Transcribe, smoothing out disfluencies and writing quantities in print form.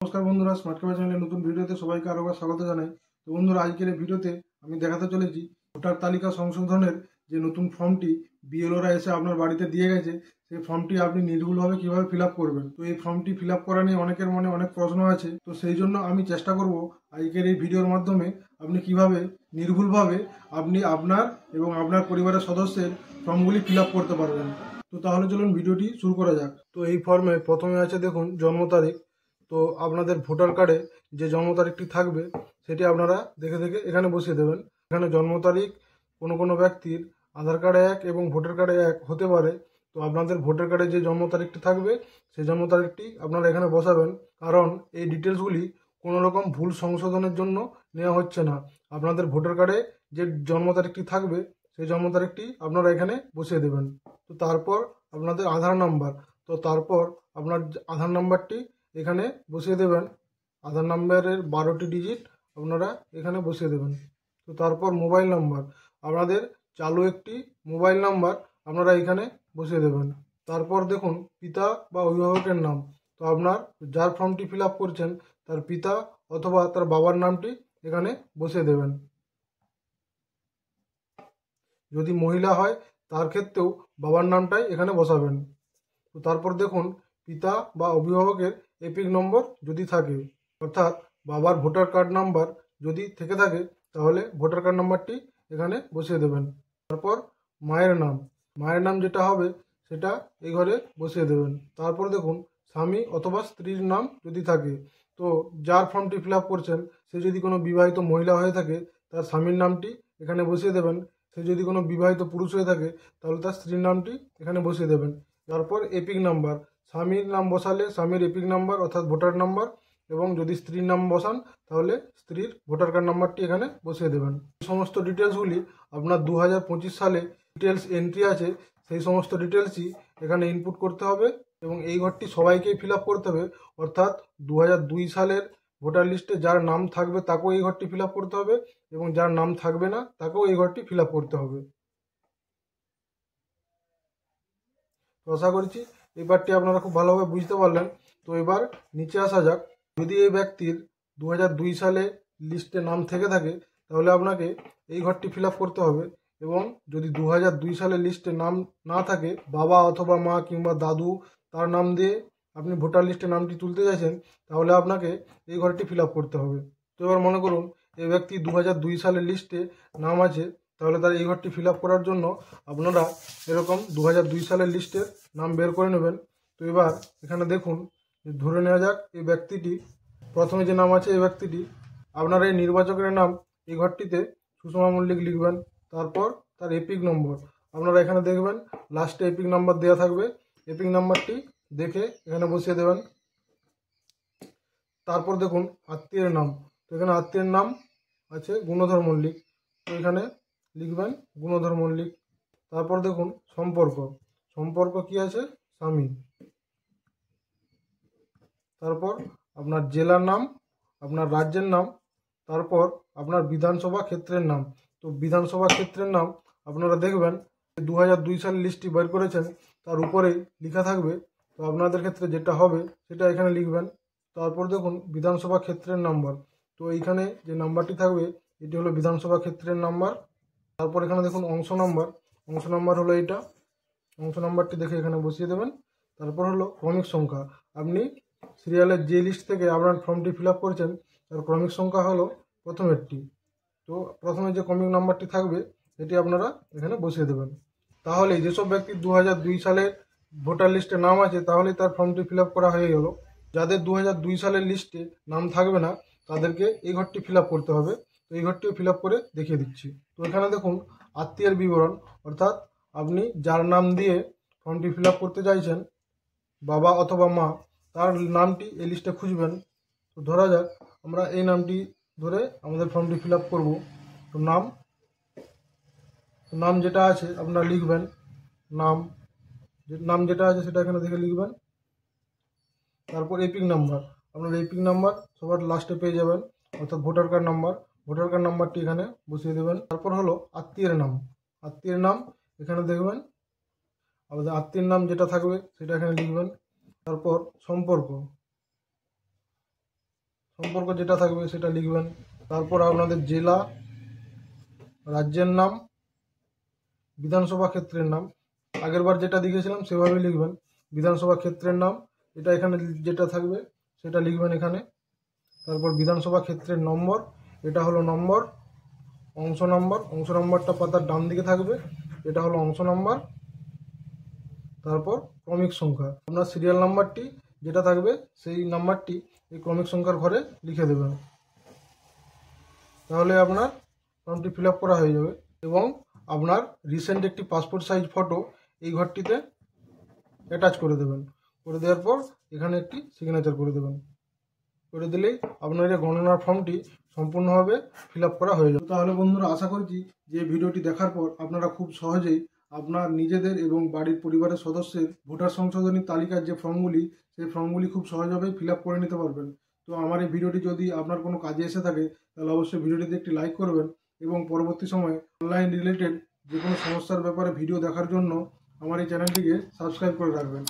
নমস্কার বন্ধুরা, smart cafe চ্যানেলের নতুন ভিডিওতে সবাইকে আরো একবার স্বাগত জানাই। তো বন্ধুরা, আজকের এই ভিডিওতে আমি দেখাতে চলেছি ভোটার তালিকা সংশোধনের যে নতুন ফর্মটি বিএলওরা এসে আপনার বাড়িতে দিয়ে গেছে, সেই ফর্মটি আপনি নির্ভুলভাবে কিভাবে ফিল আপ করবেন। তো এই ফর্মটি ফিল আপ করা নিয়ে অনেকের মনে অনেক প্রশ্ন আছে। তো সেই জন্য আমি চেষ্টা করব আজকের এই ভিডিওর মাধ্যমে আপনি কিভাবে নির্ভুলভাবে আপনি আপনার এবং আপনার পরিবারের সদস্যের ফর্মগুলি ফিল আপ করতে পারবেন। তো তাহলে চলুন ভিডিওটি শুরু করা যাক। তো এই ফর্মে প্রথমে আছে দেখুন জন্ম তারিখ। তো আপনাদের ভোটার কার্ডে যে জন্ম তারিখটি থাকবে সেটি আপনারা দেখে দেখে এখানে বসিয়ে দেবেন। এখানে জন্ম তারিখ কোনো কোনো ব্যক্তির আধার কার্ডে এক এবং ভোটার কার্ডে এক হতে পারে। তো আপনাদের ভোটার কার্ডে যে জন্ম তারিখটি থাকবে সেই জন্ম তারিখটি আপনারা এখানে বসাবেন, কারণ এই ডিটেলসগুলি কোনো রকম ভুল সংশোধনের জন্য নেওয়া হচ্ছে না। আপনাদের ভোটার কার্ডে যে জন্ম তারিখটি থাকবে সেই জন্ম তারিখটি আপনারা এখানে বসিয়ে দেবেন। তো তারপর আপনাদের আধার নাম্বার, তো তারপর আপনার আধার নাম্বারটি এখানে বসিয়ে দেবেন। আধার নাম্বারের 12টি ডিজিট আপনারা এখানে বসিয়ে দেবেন। তো তারপর মোবাইল নাম্বার, আপনাদের চালু একটি মোবাইল নাম্বার আপনারা এখানে বসিয়ে দেবেন। তারপর দেখুন পিতা বা অভিভাবকের নাম, তো আপনার যার ফর্মটি ফিল আপ করছেন তার পিতা অথবা তার বাবার নামটি এখানে বসিয়ে দেবেন। যদি মহিলা হয় তার ক্ষেত্রেও বাবার নামটাই এখানে বসাবেন। তো তারপর দেখুন পিতা বা অভিভাবকের এপিক নম্বর যদি থাকে, অর্থাৎ বাবার ভোটার কার্ড নাম্বার যদি থেকে থাকে তাহলে ভোটার কার্ড নাম্বারটি এখানে বসিয়ে দেবেন। তারপর মায়ের নাম, মায়ের নাম যেটা হবে সেটা এই ঘরে বসিয়ে দেবেন। তারপর দেখুন স্বামী অথবা স্ত্রীর নাম যদি থাকে, তো যার ফর্মটি ফিল আপ করছেন সে যদি কোনো বিবাহিত মহিলা হয়ে থাকে তার স্বামীর নামটি এখানে বসিয়ে দেবেন। সে যদি কোনো বিবাহিত পুরুষ হয়ে থাকে তাহলে তার স্ত্রীর নামটি এখানে বসিয়ে দেবেন। তারপর এপিক নাম্বার, স্বামীর নাম বসালে স্বামীর এপিক নাম্বার অর্থাৎ ভোটার নাম্বার, এবং যদি স্ত্রীর নাম বসান তাহলে স্ত্রীর ভোটার কার্ড নাম্বারটি এখানে বসিয়ে দেবেন। এই সমস্ত ডিটেলসগুলি আপনার 2025 সালে ডিটেলস এন্ট্রি আছে সেই সমস্ত ডিটেলসই এখানে ইনপুট করতে হবে, এবং এই ঘরটি সবাইকেই ফিল আপ করতে হবে। অর্থাৎ 2002 সালের ভোটার লিস্টে যার নাম থাকবে তাকেও এই ঘরটি ফিল আপ করতে হবে, এবং যার নাম থাকবে না তাকেও এই ঘরটি ফিল আপ করতে হবে। তো আশা করছি এই পার্টটি আপনারা খুব ভালোভাবে বুঝতে পারলেন। তো এবার নিচে আসা যাক। যদি এই ব্যক্তির 2002 সালে লিস্টে নাম থেকে থাকে তাহলে আপনাকে এই ঘরটি ফিল আপ করতে হবে, এবং যদি 2002 সালের লিস্টে নাম না থাকে, বাবা অথবা মা কিংবা দাদু তার নাম দিয়ে আপনি ভোটার লিস্টে নামটি তুলতে চাইছেন, তাহলে আপনাকে এই ঘরটি ফিল আপ করতে হবে। তো এবার মনে করুন এই ব্যক্তি 2002 সালের লিস্টে নাম আছে, তাহলে তার এই ঘরটি ফিল আপ করার জন্য আপনারা এরকম 2002 সালের লিস্টের নাম বের করে নেবেন। তো এবার এখানে দেখুন, ধরে নেওয়া যাক এই ব্যক্তিটি প্রথমে যে নাম আছে এই ব্যক্তিটি, আপনারা এই নির্বাচকের নাম এই ঘরটিতে সুষমা মল্লিক লিখবেন। তারপর তার এপিক নম্বর আপনারা এখানে দেখবেন, লাস্টে এপিক নাম্বার দেওয়া থাকবে, এপিক নাম্বারটি দেখে এখানে বসিয়ে দেবেন। তারপর দেখুন আত্মীয়ের নাম, তো এখানে আত্মীয়ের নাম আছে গুণধর মল্লিক, তো এখানে লিখবেন গুণধর মল্লিক। তারপর দেখুন সম্পর্ক, সম্পর্ক কি আছে স্বামী। তারপর আপনার জেলার নাম, আপনার রাজ্যের নাম, তারপর আপনার বিধানসভা ক্ষেত্রের নাম। তো বিধানসভা ক্ষেত্রের নাম আপনারা দেখবেন 2002 সালের লিস্টটি বের করেছেন তার উপরেই লেখা থাকবে। তো আপনাদের ক্ষেত্রে যেটা হবে সেটা এখানে লিখবেন। তারপর দেখুন বিধানসভা ক্ষেত্রের নাম্বার, তো এইখানে যে নাম্বারটি থাকবে এটি হলো বিধানসভা ক্ষেত্রের নাম্বার। তারপর এখানে দেখুন অংশ নাম্বার, অংশ নাম্বার হলো এইটা, অংশ নাম্বারটি দেখে এখানে বসিয়ে দেবেন। তারপর হলো ক্রমিক সংখ্যা, আপনি সিরিয়ালের যে লিস্ট থেকে আপনার ফর্মটি ফিল আপ করেছেন তার ক্রমিক সংখ্যা হলো প্রথমেরটি। তো প্রথমে যে ক্রমিক নাম্বারটি থাকবে সেটি আপনারা এখানে বসিয়ে দেবেন। তাহলে যেসব ব্যক্তির 2002 সালের ভোটার লিস্টে নাম আছে তাহলে তার ফর্মটি ফিল আপ করা হয়ে গেল। যাদের 2002 সালের লিস্টে নাম থাকবে না তাদেরকে এই ঘরটি ফিল আপ করতে হবে। তো এই ঘরটিও ফিল আপ করে দেখিয়ে দিচ্ছি। তো এখানে দেখুন আত্মীয়ের বিবরণ, অর্থাৎ আপনি যার নাম দিয়ে ফর্মটি ফিল আপ করতে চাইছেন, বাবা অথবা মা, তার নামটি এই লিস্টে খুঁজবেন। তো ধরা যাক আমরা এই নামটি ধরে আমাদের ফর্মটি ফিল আপ করবো। তো নাম যেটা আছে আপনারা লিখবেন, নাম যেটা আছে সেটা এখানে দেখে লিখবেন। তারপর এপিক নাম্বার, আপনার এপিক নাম্বার সবার লাস্টে পেয়ে যাবেন, অর্থাৎ voter card number, voter card নাম্বারটি এখানে বসিয়ে দেবেন। তারপর হলো আত্মীয়ের নাম, আত্মীয়ের নাম এখানে দেখবেন, আমাদের আত্মীয়ের নাম যেটা থাকবে সেটা এখানে লিখবেন। তারপর সম্পর্ক, সম্পর্ক যেটা থাকবে সেটা লিখবেন। তারপর আপনাদের জেলা, রাজ্যের নাম, বিধানসভা ক্ষেত্রের নাম, আগেরবার যেটা লিখেছিলাম সেভাবেই লিখবেন। বিধানসভা ক্ষেত্রের নাম এটা এখানে যেটা থাকবে সেটা লিখবেন এখানে। তারপর বিধানসভা ক্ষেত্রের নম্বর, এটা হলো নম্বর, অংশ নম্বর, অংশ নম্বরটা পাতার ডান দিকে থাকবে, এটা হলো অংশ নম্বর। তারপর ক্রমিক সংখ্যা, আপনার সিরিয়াল নাম্বারটি যেটা থাকবে সেই নাম্বারটি এই ক্রমিক সংখ্যার ঘরে লিখে দেবেন। তাহলে আপনার ফর্মটি ফিল আপ করা হয়ে যাবে। এবং আপনার রিসেন্ট একটি পাসপোর্ট সাইজ ফটো এই ঘরটিতে অ্যাটাচ করে দেবেন। করে দেওয়ার পর এখানে একটি সিগনেচার করে দেবেন। করে দিলেই আপনার এই গণনার ফর্মটি সম্পূর্ণভাবে ফিল আপ করা হয়ে যাবে। তাহলে বন্ধুরা, আশা করছি যে ভিডিওটি দেখার পর আপনারা খুব সহজেই আপনার নিজেদের এবং বাড়ির পরিবারের সদস্যের ভোটার সংশোধনী তালিকার যে ফর্মগুলি, সেই ফর্মগুলি খুব সহজভাবেই ফিল আপ করে নিতে পারবেন। তো আমার এই ভিডিওটি যদি আপনার কোনো কাজে এসে থাকে তাহলে অবশ্যই ভিডিওটিতে একটি লাইক করবেন এবং পরবর্তী সময়ে অনলাইন রিলেটেড যে কোনো সমস্যার ব্যাপারে ভিডিও দেখার জন্য আমার এই চ্যানেলটিকে সাবস্ক্রাইব করে রাখবেন।